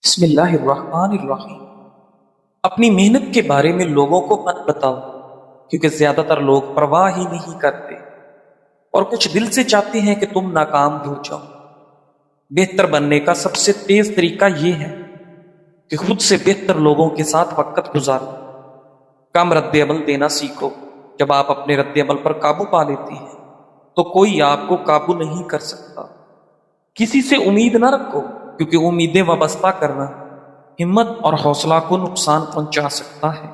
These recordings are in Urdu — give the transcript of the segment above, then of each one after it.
بسم اللہ الرحمن الرحیم۔ اپنی محنت کے بارے میں لوگوں کو مت بتاؤ، کیونکہ زیادہ تر لوگ پرواہ ہی نہیں کرتے اور کچھ دل سے چاہتے ہیں کہ تم ناکام ہو جاؤ۔ بہتر بننے کا سب سے تیز طریقہ یہ ہے کہ خود سے بہتر لوگوں کے ساتھ وقت گزارو۔ کم رد عمل دینا سیکھو۔ جب آپ اپنے رد عمل پر قابو پا لیتے ہیں تو کوئی آپ کو قابو نہیں کر سکتا۔ کسی سے امید نہ رکھو، کیونکہ امیدیں وابستہ کرنا ہمت اور حوصلہ کو نقصان پہنچا سکتا ہے۔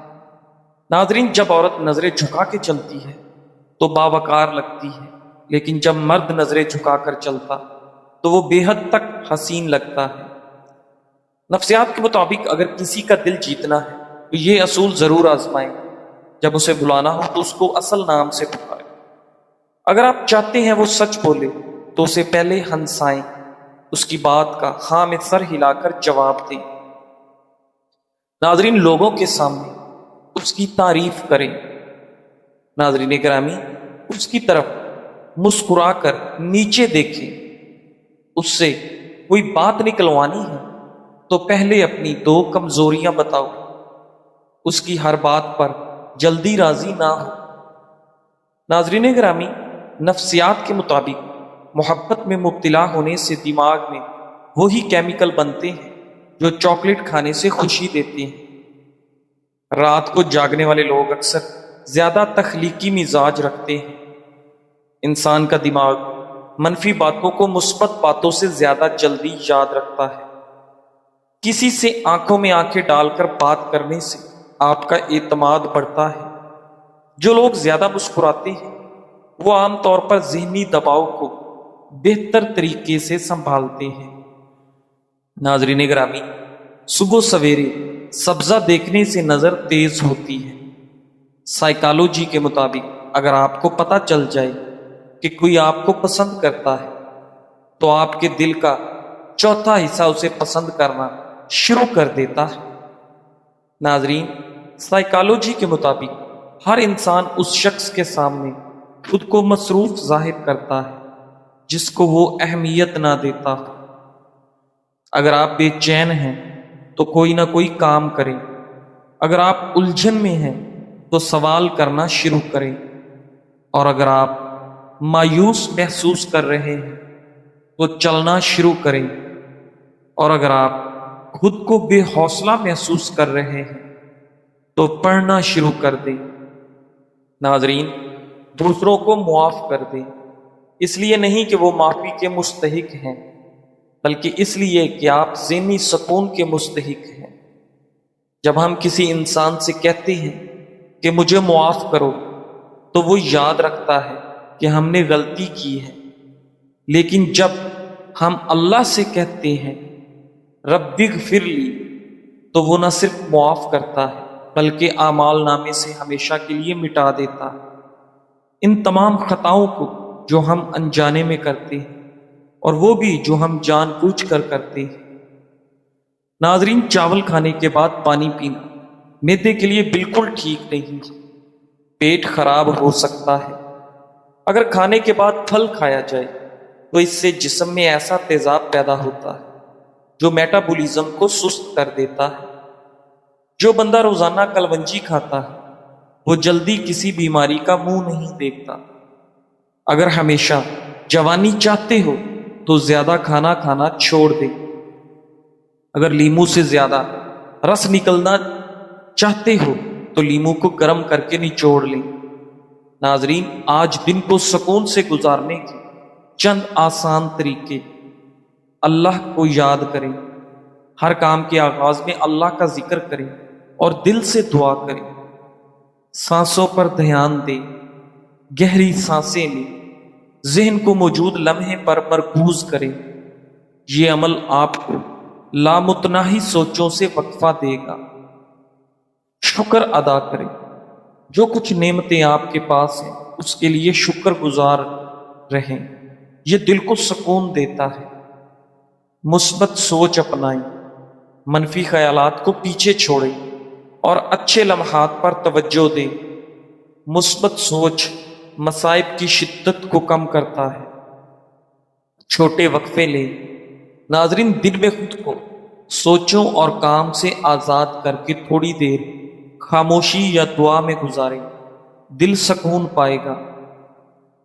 ناظرین، جب عورت نظریں جھکا کے چلتی ہے تو باوقار لگتی ہے، لیکن جب مرد نظریں جھکا کر چلتا تو وہ بے حد تک حسین لگتا ہے۔ نفسیات کے مطابق اگر کسی کا دل جیتنا ہے تو یہ اصول ضرور آزمائیں۔ جب اسے بلانا ہو تو اس کو اصل نام سے پکاریں۔ اگر آپ چاہتے ہیں وہ سچ بولے تو اسے پہلے ہنسائیں، اس کی بات کا ہاں میں سر ہلا کر جواب دیں۔ ناظرین، لوگوں کے سامنے اس کی تعریف کریں۔ ناظرین گرامی، اس کی طرف مسکرا کر نیچے دیکھیں۔ اس سے کوئی بات نکلوانی ہے تو پہلے اپنی دو کمزوریاں بتاؤ۔ اس کی ہر بات پر جلدی راضی نہ ہو۔ ناظرین گرامی، نفسیات کے مطابق محبت میں مبتلا ہونے سے دماغ میں وہی کیمیکل بنتے ہیں جو چاکلیٹ کھانے سے خوشی دیتے ہیں۔ رات کو جاگنے والے لوگ اکثر زیادہ تخلیقی مزاج رکھتے ہیں۔ انسان کا دماغ منفی باتوں کو مثبت باتوں سے زیادہ جلدی یاد رکھتا ہے۔ کسی سے آنکھوں میں آنکھیں ڈال کر بات کرنے سے آپ کا اعتماد بڑھتا ہے۔ جو لوگ زیادہ مسکراتے ہیں وہ عام طور پر ذہنی دباؤ کو بہتر طریقے سے سنبھالتے ہیں۔ ناظرین گرامی، صبح سویرے سبزہ دیکھنے سے نظر تیز ہوتی ہے۔ سائیکالوجی کے مطابق اگر آپ کو پتہ چل جائے کہ کوئی آپ کو پسند کرتا ہے تو آپ کے دل کا چوتھا حصہ اسے پسند کرنا شروع کر دیتا ہے۔ ناظرین، سائیکالوجی کے مطابق ہر انسان اس شخص کے سامنے خود کو مصروف ظاہر کرتا ہے جس کو وہ اہمیت نہ دیتا ہو۔ اگر آپ بے چین ہیں تو کوئی نہ کوئی کام کریں۔ اگر آپ الجھن میں ہیں تو سوال کرنا شروع کریں، اور اگر آپ مایوس محسوس کر رہے ہیں تو چلنا شروع کریں، اور اگر آپ خود کو بے حوصلہ محسوس کر رہے ہیں تو پڑھنا شروع کر دیں۔ ناظرین، دوسروں کو معاف کر دیں، اس لیے نہیں کہ وہ معافی کے مستحق ہیں، بلکہ اس لیے کہ آپ ذہنی سکون کے مستحق ہیں۔ جب ہم کسی انسان سے کہتے ہیں کہ مجھے معاف کرو تو وہ یاد رکھتا ہے کہ ہم نے غلطی کی ہے، لیکن جب ہم اللہ سے کہتے ہیں رب اغفر لی تو وہ نہ صرف معاف کرتا ہے بلکہ اعمال نامے سے ہمیشہ کے لیے مٹا دیتا ہے۔ ان تمام خطاؤں کو جو ہم انجانے میں کرتے ہیں، اور وہ بھی جو ہم جان بوجھ کر کرتے ہیں۔ ناظرین، چاول کھانے کے بعد پانی پینا معدے کے لیے بالکل ٹھیک نہیں ہے۔ پیٹ خراب ہو سکتا ہے۔ اگر کھانے کے بعد پھل کھایا جائے تو اس سے جسم میں ایسا تیزاب پیدا ہوتا ہے جو میٹابولزم کو سست کر دیتا ہے۔ جو بندہ روزانہ کلونجی کھاتا ہے وہ جلدی کسی بیماری کا منہ نہیں دیکھتا۔ اگر ہمیشہ جوانی چاہتے ہو تو زیادہ کھانا کھانا چھوڑ دیں۔ اگر لیمو سے زیادہ رس نکلنا چاہتے ہو تو لیمو کو گرم کر کے نچوڑ لیں۔ ناظرین، آج دن کو سکون سے گزارنے کے چند آسان طریقے۔ اللہ کو یاد کریں۔ ہر کام کے آغاز میں اللہ کا ذکر کریں اور دل سے دعا کریں۔ سانسوں پر دھیان دیں۔ گہری سانسیں لیں۔ ذہن کو موجود لمحے پر مرکوز کریں۔ یہ عمل آپ کو لامتناہی سوچوں سے وقفہ دے گا۔ شکر ادا کریں۔ جو کچھ نعمتیں آپ کے پاس ہیں اس کے لیے شکر گزار رہیں۔ یہ دل کو سکون دیتا ہے۔ مثبت سوچ اپنائیں۔ منفی خیالات کو پیچھے چھوڑیں اور اچھے لمحات پر توجہ دیں۔ مثبت سوچ مصائب کی شدت کو کم کرتا ہے۔ چھوٹے وقفے لیں۔ ناظرین، دن میں خود کو سوچوں اور کام سے آزاد کر کے تھوڑی دیر خاموشی یا دعا میں گزاریں، دل سکون پائے گا۔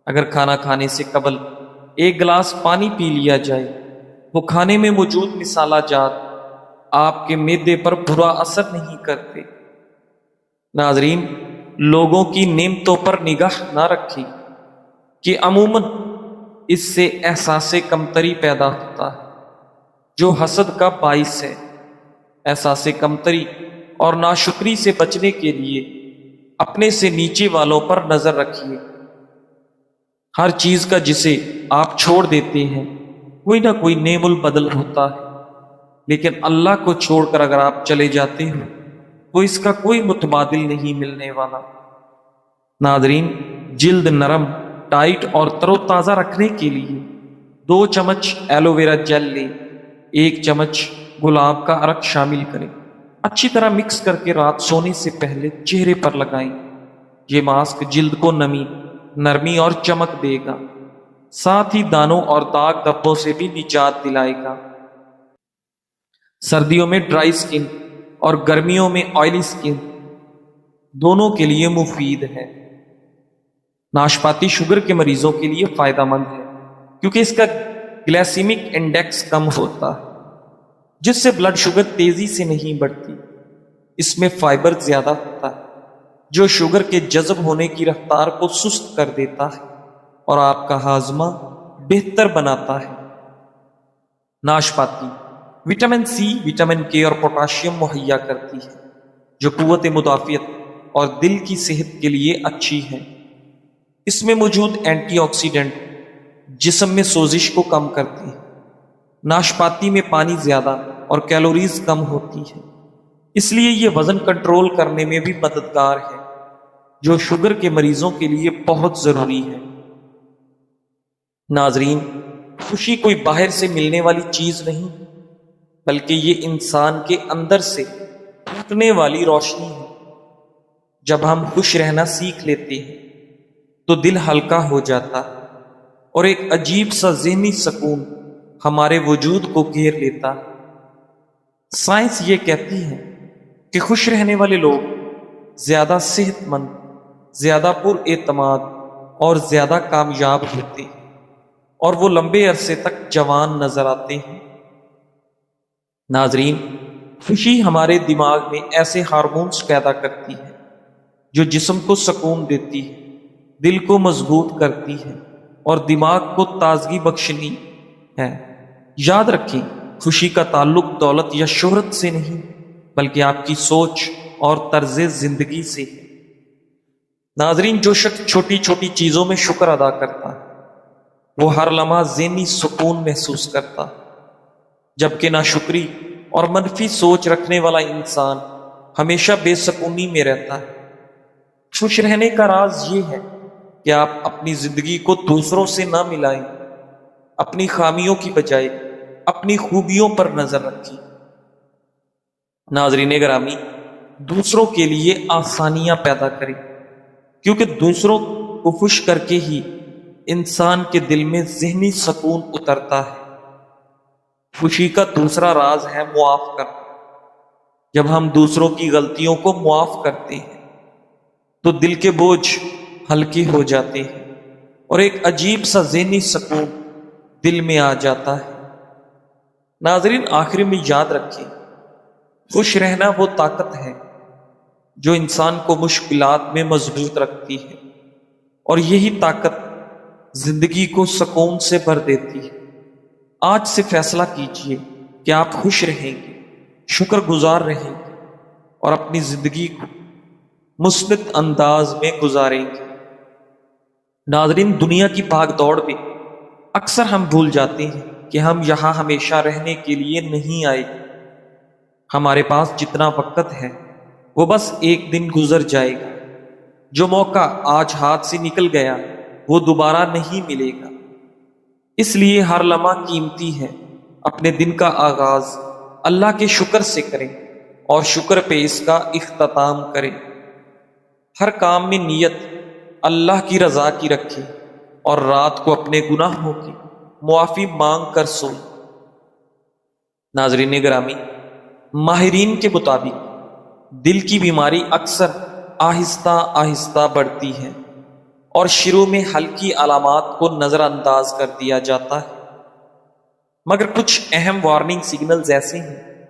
اگر کھانا کھانے سے قبل ایک گلاس پانی پی لیا جائے، وہ کھانے میں موجود مصالحہ جات آپ کے معدے پر برا اثر نہیں کرتے۔ ناظرین، لوگوں کی نعمتوں پر نگاہ نہ رکھیں کہ عموماً اس سے احساس کمتری پیدا ہوتا ہے جو حسد کا باعث ہے۔ احساس کمتری اور ناشکری سے بچنے کے لیے اپنے سے نیچے والوں پر نظر رکھیے۔ ہر چیز کا جسے آپ چھوڑ دیتے ہیں کوئی نہ کوئی نعم البدل ہوتا ہے، لیکن اللہ کو چھوڑ کر اگر آپ چلے جاتے ہو تو اس کا کوئی متبادل نہیں ملنے والا۔ ناظرین، جلد نرم، ٹائٹ اور تر و تازہ رکھنے کے لیے 2 چمچ ایلو ویرا جیل لیں، 1 چمچ گلاب کا عرق شامل کریں، اچھی طرح مکس کر کے رات سونے سے پہلے چہرے پر لگائیں۔ یہ ماسک جلد کو نمی، نرمی اور چمک دے گا، ساتھ ہی دانوں اور داغ دھبوں سے بھی نجات دلائے گا۔ سردیوں میں ڈرائی سکن اور گرمیوں میں آئلی سکن دونوں کے لیے مفید ہے۔ ناشپاتی شوگر کے مریضوں کے لیے فائدہ مند ہے کیونکہ اس کا گلائسیمک انڈیکس کم ہوتا ہے، جس سے بلڈ شوگر تیزی سے نہیں بڑھتی۔ اس میں فائبر زیادہ ہوتا ہے جو شوگر کے جذب ہونے کی رفتار کو سست کر دیتا ہے اور آپ کا ہاضمہ بہتر بناتا ہے۔ ناشپاتی وٹامن سی، وٹامن کے اور پوٹاشیم مہیا کرتی ہے جو قوت مدافعت اور دل کی صحت کے لیے اچھی ہے۔ اس میں موجود اینٹی آکسیڈنٹ جسم میں سوزش کو کم کرتی ہے۔ ناشپاتی میں پانی زیادہ اور کیلوریز کم ہوتی ہے، اس لیے یہ وزن کنٹرول کرنے میں بھی مددگار ہے، جو شوگر کے مریضوں کے لیے بہت ضروری ہے۔ ناظرین، خوشی کوئی باہر سے ملنے والی چیز نہیں، بلکہ یہ انسان کے اندر سے پھوٹنے والی روشنی ہے۔ جب ہم خوش رہنا سیکھ لیتے ہیں تو دل ہلکا ہو جاتا ہے اور ایک عجیب سا ذہنی سکون ہمارے وجود کو گھیر لیتا ہے۔ سائنس یہ کہتی ہے کہ خوش رہنے والے لوگ زیادہ صحت مند، زیادہ پر اعتماد اور زیادہ کامیاب ہوتے ہیں، اور وہ لمبے عرصے تک جوان نظر آتے ہیں۔ ناظرین، خوشی ہمارے دماغ میں ایسے ہارمونز پیدا کرتی ہے جو جسم کو سکون دیتی ہے، دل کو مضبوط کرتی ہے اور دماغ کو تازگی بخشنی ہے۔ یاد رکھیں، خوشی کا تعلق دولت یا شہرت سے نہیں بلکہ آپ کی سوچ اور طرز زندگی سے ہے۔ ناظرین، جو شخص چھوٹی چھوٹی چیزوں میں شکر ادا کرتا ہے وہ ہر لمحہ ذہنی سکون محسوس کرتا ہے، جبکہ ناشکری اور منفی سوچ رکھنے والا انسان ہمیشہ بے سکونی میں رہتا ہے۔ خوش رہنے کا راز یہ ہے کہ آپ اپنی زندگی کو دوسروں سے نہ ملائیں، اپنی خامیوں کی بجائے اپنی خوبیوں پر نظر رکھیں۔ ناظرین گرامی، دوسروں کے لیے آسانیاں پیدا کریں، کیونکہ دوسروں کو خوش کر کے ہی انسان کے دل میں ذہنی سکون اترتا ہے۔ خوشی کا دوسرا راز ہے معاف کرنا۔ جب ہم دوسروں کی غلطیوں کو معاف کرتے ہیں تو دل کے بوجھ ہلکے ہو جاتے ہیں اور ایک عجیب سا ذہنی سکون دل میں آ جاتا ہے۔ ناظرین، آخر میں یاد رکھیں، خوش رہنا وہ طاقت ہے جو انسان کو مشکلات میں مضبوط رکھتی ہے، اور یہی طاقت زندگی کو سکون سے بھر دیتی ہے۔ آج سے فیصلہ کیجئے کہ آپ خوش رہیں گے، شکر گزار رہیں گے اور اپنی زندگی کو مثبت انداز میں گزاریں گے۔ ناظرین، دنیا کی بھاگ دوڑ میں اکثر ہم بھول جاتے ہیں کہ ہم یہاں ہمیشہ رہنے کے لیے نہیں آئے۔ ہمارے پاس جتنا وقت ہے وہ بس ایک دن گزر جائے گا۔ جو موقع آج ہاتھ سے نکل گیا وہ دوبارہ نہیں ملے گا، اس لیے ہر لمحہ قیمتی ہے۔ اپنے دن کا آغاز اللہ کے شکر سے کریں اور شکر پہ اس کا اختتام کریں۔ ہر کام میں نیت اللہ کی رضا کی رکھیں اور رات کو اپنے گناہوں کی معافی مانگ کر سوئیں۔ ناظرین گرامی، ماہرین کے مطابق دل کی بیماری اکثر آہستہ آہستہ بڑھتی ہے اور شروع میں ہلکی علامات کو نظر انداز کر دیا جاتا ہے، مگر کچھ اہم وارننگ سگنلز ایسے ہیں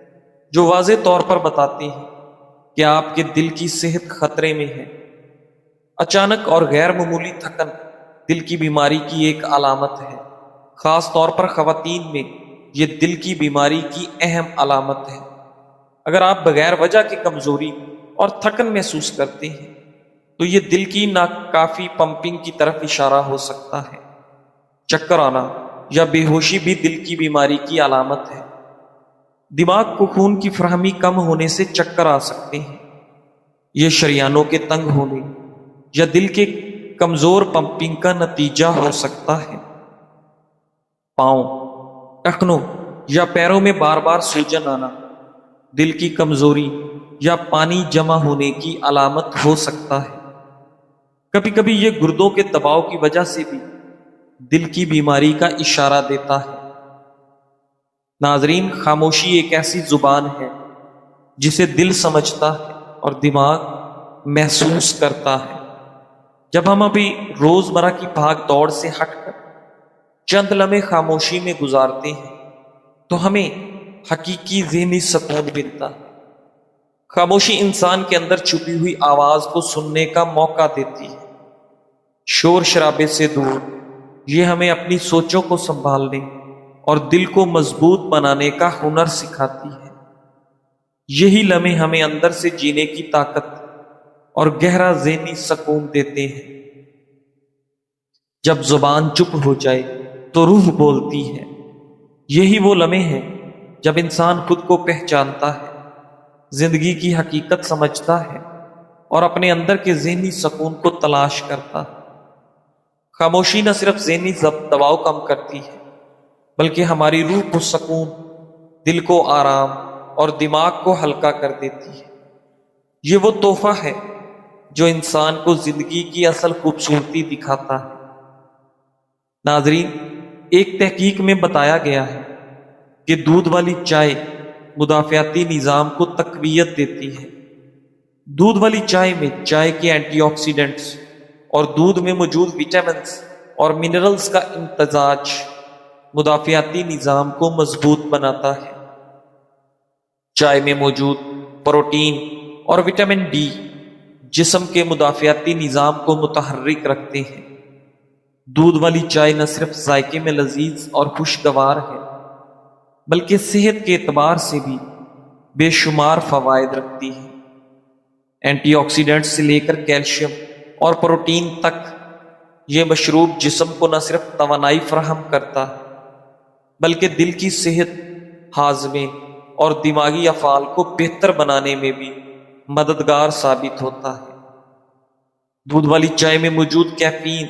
جو واضح طور پر بتاتے ہیں کہ آپ کے دل کی صحت خطرے میں ہے۔ اچانک اور غیر معمولی تھکن دل کی بیماری کی ایک علامت ہے، خاص طور پر خواتین میں یہ دل کی بیماری کی اہم علامت ہے۔ اگر آپ بغیر وجہ کی کمزوری اور تھکن محسوس کرتے ہیں تو یہ دل کی ناکافی پمپنگ کی طرف اشارہ ہو سکتا ہے۔ چکر آنا یا بے ہوشی بھی دل کی بیماری کی علامت ہے۔ دماغ کو خون کی فراہمی کم ہونے سے چکر آ سکتے ہیں۔ یہ شریانوں کے تنگ ہونے یا دل کے کمزور پمپنگ کا نتیجہ ہو سکتا ہے۔ پاؤں، ٹخنوں یا پیروں میں بار بار سوجن آنا دل کی کمزوری یا پانی جمع ہونے کی علامت ہو سکتا ہے۔ کبھی کبھی یہ گردوں کے دباؤ کی وجہ سے بھی دل کی بیماری کا اشارہ دیتا ہے۔ ناظرین، خاموشی ایک ایسی زبان ہے جسے دل سمجھتا ہے اور دماغ محسوس کرتا ہے۔ جب ہم ابھی روزمرہ کی بھاگ دوڑ سے ہٹ کر چند لمحے خاموشی میں گزارتے ہیں تو ہمیں حقیقی ذہنی سکون ملتا ہے۔ خاموشی انسان کے اندر چھپی ہوئی آواز کو سننے کا موقع دیتی ہے۔ شور شرابے سے دور یہ ہمیں اپنی سوچوں کو سنبھالنے اور دل کو مضبوط بنانے کا ہنر سکھاتی ہے۔ یہی لمحے ہمیں اندر سے جینے کی طاقت اور گہرا ذہنی سکون دیتے ہیں۔ جب زبان چپ ہو جائے تو روح بولتی ہے۔ یہی وہ لمحے ہیں جب انسان خود کو پہچانتا ہے، زندگی کی حقیقت سمجھتا ہے اور اپنے اندر کے ذہنی سکون کو تلاش کرتا ہے۔ خاموشی نہ صرف ذہنی دباؤ کم کرتی ہے بلکہ ہماری روح کو سکون، دل کو آرام اور دماغ کو ہلکا کر دیتی ہے۔ یہ وہ تحفہ ہے جو انسان کو زندگی کی اصل خوبصورتی دکھاتا ہے۔ ناظرین، ایک تحقیق میں بتایا گیا ہے کہ دودھ والی چائے مدافعتی نظام کو تقویت دیتی ہے۔ دودھ والی چائے میں چائے کے اینٹی آکسیڈنٹس اور دودھ میں موجود وٹامنز اور منرلز کا امتزاج مدافعتی نظام کو مضبوط بناتا ہے۔ چائے میں موجود پروٹین اور وٹامن ڈی جسم کے مدافعتی نظام کو متحرک رکھتے ہیں۔ دودھ والی چائے نہ صرف ذائقے میں لذیذ اور خوشگوار ہے بلکہ صحت کے اعتبار سے بھی بے شمار فوائد رکھتی ہے۔ اینٹی آکسیڈنٹ سے لے کر کیلشیم اور پروٹین تک یہ مشروب جسم کو نہ صرف توانائی فراہم کرتا ہے بلکہ دل کی صحت، ہاضمے اور دماغی افعال کو بہتر بنانے میں بھی مددگار ثابت ہوتا ہے۔ دودھ والی چائے میں موجود کیفین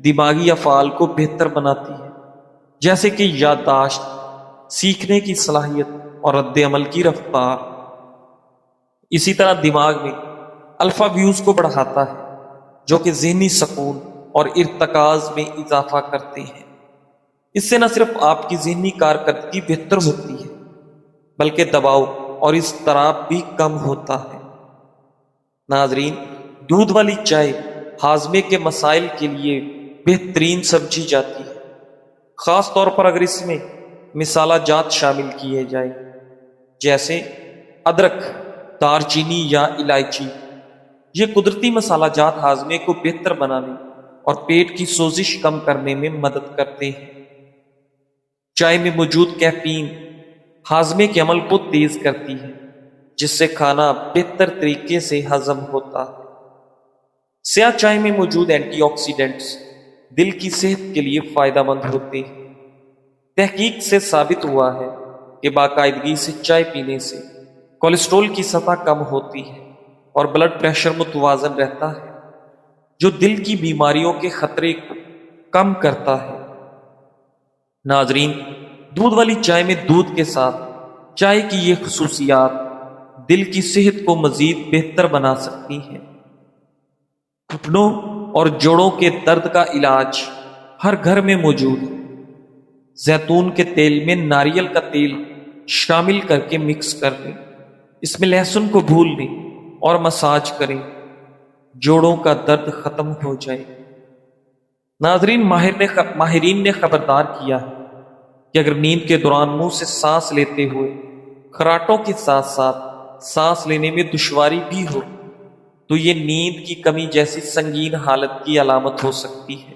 دماغی افعال کو بہتر بناتی ہے، جیسے کہ یادداشت، سیکھنے کی صلاحیت اور رد عمل کی رفتار۔ اسی طرح دماغ میں الفا ویوز کو بڑھاتا ہے جو کہ ذہنی سکون اور ارتکاز میں اضافہ کرتے ہیں۔ اس سے نہ صرف آپ کی ذہنی کارکردگی بہتر ہوتی ہے بلکہ دباؤ اور اضطراب بھی کم ہوتا ہے۔ ناظرین، دودھ والی چائے ہاضمے کے مسائل کے لیے بہترین سمجھی جاتی ہے، خاص طور پر اگر اس میں مصالحہ جات شامل کیے جائیں جیسے ادرک، دار چینی یا الائچی۔ یہ قدرتی مصالحہ جات ہاضمے کو بہتر بنانے اور پیٹ کی سوزش کم کرنے میں مدد کرتے ہیں۔ چائے میں موجود کیفین ہاضمے کے عمل کو تیز کرتی ہے جس سے کھانا بہتر طریقے سے ہضم ہوتا ہے۔ سیاہ چائے میں موجود اینٹی آکسیڈنٹس دل کی صحت کے لیے فائدہ مند ہوتے ہیں۔ تحقیق سے ثابت ہوا ہے کہ باقاعدگی سے چائے پینے سے کولیسٹرول کی سطح کم ہوتی ہے اور بلڈ پریشر متوازن رہتا ہے، جو دل کی بیماریوں کے خطرے کو کم کرتا ہے۔ ناظرین، دودھ والی چائے میں دودھ کے ساتھ چائے کی یہ خصوصیات دل کی صحت کو مزید بہتر بنا سکتی ہیں۔ گھٹنوں اور جوڑوں کے درد کا علاج ہر گھر میں موجود ہے۔ زیتون کے تیل میں ناریل کا تیل شامل کر کے مکس کر لیں۔ اس میں لہسن کو بھون لیں اور مساج کریں، جوڑوں کا درد ختم ہو جائے۔ ناظرین، ماہرین نے خبردار کیا ہے کہ اگر نیند کے دوران منہ سے سانس لیتے ہوئے خراٹوں کے ساتھ ساتھ سانس لینے میں دشواری بھی ہو تو یہ نیند کی کمی جیسی سنگین حالت کی علامت ہو سکتی ہے۔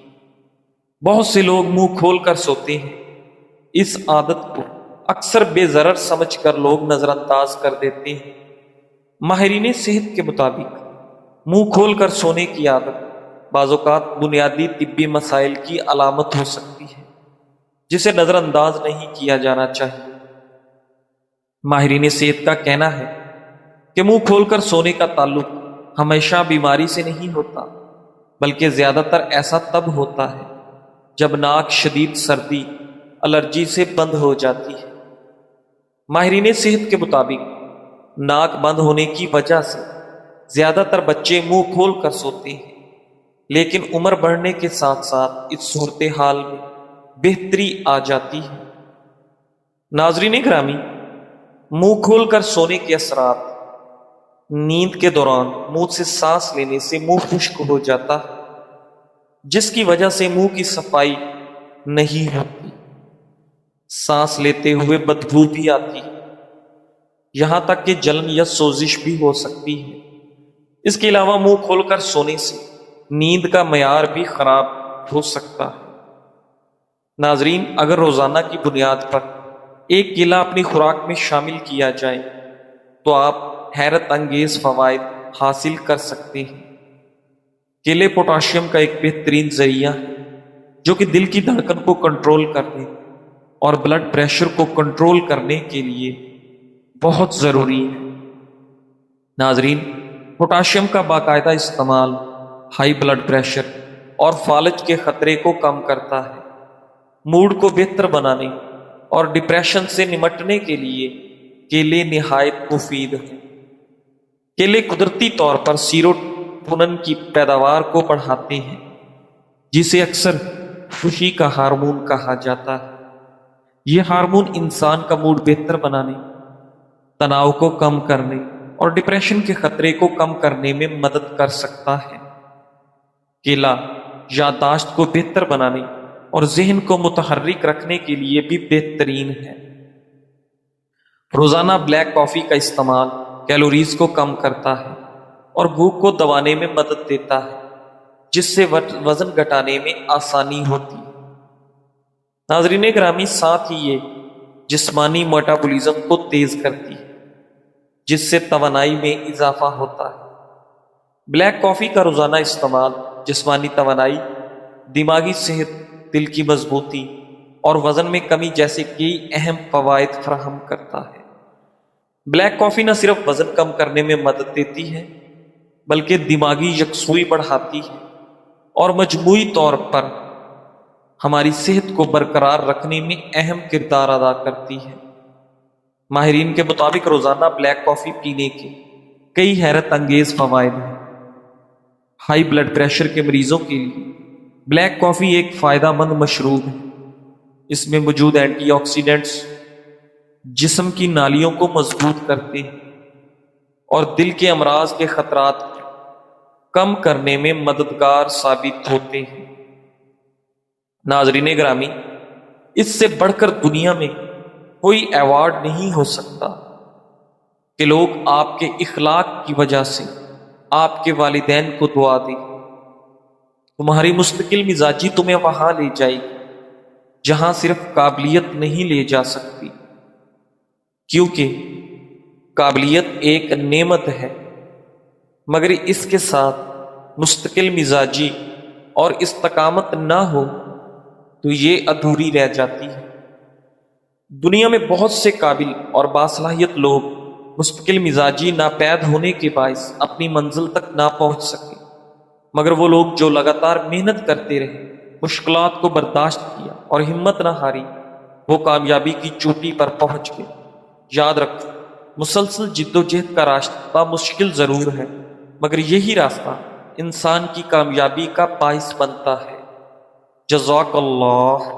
بہت سے لوگ منہ کھول کر سوتے ہیں۔ اس عادت کو اکثر بے ضرر سمجھ کر لوگ نظر انداز کر دیتے ہیں۔ ماہرین صحت کے مطابق منہ کھول کر سونے کی عادت بعض اوقات بنیادی طبی مسائل کی علامت ہو سکتی ہے، جسے نظر انداز نہیں کیا جانا چاہیے۔ ماہرین صحت کا کہنا ہے کہ منہ کھول کر سونے کا تعلق ہمیشہ بیماری سے نہیں ہوتا، بلکہ زیادہ تر ایسا تب ہوتا ہے جب ناک شدید سردی، الرجی سے بند ہو جاتی ہے۔ ماہرین صحت کے مطابق ناک بند ہونے کی وجہ سے زیادہ تر بچے منہ کھول کر سوتے ہیں، لیکن عمر بڑھنے کے ساتھ ساتھ اس صورتحال میں بہتری آ جاتی ہے۔ ناظرین گرامی، منہ کھول کر سونے کے اثرات: نیند کے دوران منہ سے سانس لینے سے منہ خشک ہو جاتا ہے، جس کی وجہ سے منہ کی صفائی نہیں ہوتی۔ سانس لیتے ہوئے بدبو بھی آتی ہے، یہاں تک کہ جلن یا سوزش بھی ہو سکتی ہے۔ اس کے علاوہ منہ کھول کر سونے سے نیند کا معیار بھی خراب ہو سکتا ہے۔ ناظرین، اگر روزانہ کی بنیاد پر ایک کیلا اپنی خوراک میں شامل کیا جائے تو آپ حیرت انگیز فوائد حاصل کر سکتے ہیں۔ کیلے پوٹاشیم کا ایک بہترین ذریعہ ہے جو کہ دل کی دھڑکن کو کنٹرول کرنے اور بلڈ پریشر کو کنٹرول کرنے کے لیے بہت ضروری ہے۔ ناظرین، پوٹاشیم کا باقاعدہ استعمال ہائی بلڈ پریشر اور فالج کے خطرے کو کم کرتا ہے۔ موڈ کو بہتر بنانے اور ڈپریشن سے نمٹنے کے لیے کیلے نہایت مفید ہیں۔ کیلے قدرتی طور پر سیروٹونن کی پیداوار کو بڑھاتے ہیں، جسے اکثر خوشی کا ہارمون کہا جاتا ہے۔ یہ ہارمون انسان کا موڈ بہتر بنانے، تناؤ کو کم کرنے اور ڈپریشن کے خطرے کو کم کرنے میں مدد کر سکتا ہے۔ کیلا یادداشت کو بہتر بنانے اور ذہن کو متحرک رکھنے کے لیے بھی بہترین ہے۔ روزانہ بلیک کافی کا استعمال کیلوریز کو کم کرتا ہے اور بھوک کو دبانے میں مدد دیتا ہے، جس سے وزن گھٹانے میں آسانی ہوتی ہے۔ ناظرین گرامی، ساتھ ہی یہ جسمانی میٹابولزم کو تیز کرتی ہے، جس سے توانائی میں اضافہ ہوتا ہے۔ بلیک کافی کا روزانہ استعمال جسمانی توانائی، دماغی صحت، دل کی مضبوطی اور وزن میں کمی جیسے کئی اہم فوائد فراہم کرتا ہے۔ بلیک کافی نہ صرف وزن کم کرنے میں مدد دیتی ہے، بلکہ دماغی یکسوئی بڑھاتی ہے اور مجموعی طور پر ہماری صحت کو برقرار رکھنے میں اہم کردار ادا کرتی ہے۔ ماہرین کے مطابق روزانہ بلیک کافی پینے کے کئی حیرت انگیز فوائد ہیں۔ ہائی بلڈ پریشر کے مریضوں کے لیے بلیک کافی ایک فائدہ مند مشروب ہے۔ اس میں موجود اینٹی آکسیڈنٹس جسم کی نالیوں کو مضبوط کرتے ہیں اور دل کے امراض کے خطرات کو کم کرنے میں مددگار ثابت ہوتے ہیں۔ ناظرین گرامی، اس سے بڑھ کر دنیا میں کوئی ایوارڈ نہیں ہو سکتا کہ لوگ آپ کے اخلاق کی وجہ سے آپ کے والدین کو دعا دیں۔ تمہاری مستقل مزاجی تمہیں وہاں لے جائے گی جہاں صرف قابلیت نہیں لے جا سکتی، کیونکہ قابلیت ایک نعمت ہے، مگر اس کے ساتھ مستقل مزاجی اور استقامت نہ ہو تو یہ ادھوری رہ جاتی ہے۔ دنیا میں بہت سے قابل اور باصلاحیت لوگ مستقل مزاجی ناپید ہونے کے باعث اپنی منزل تک نہ پہنچ سکے، مگر وہ لوگ جو لگاتار محنت کرتے رہے، مشکلات کو برداشت کیا اور ہمت نہ ہاری، وہ کامیابی کی چوٹی پر پہنچ گئے۔ یاد رکھو، مسلسل جد و جہد کا راستہ مشکل ضرور ہے، مگر یہی راستہ انسان کی کامیابی کا باعث بنتا ہے۔ جزاک اللہ۔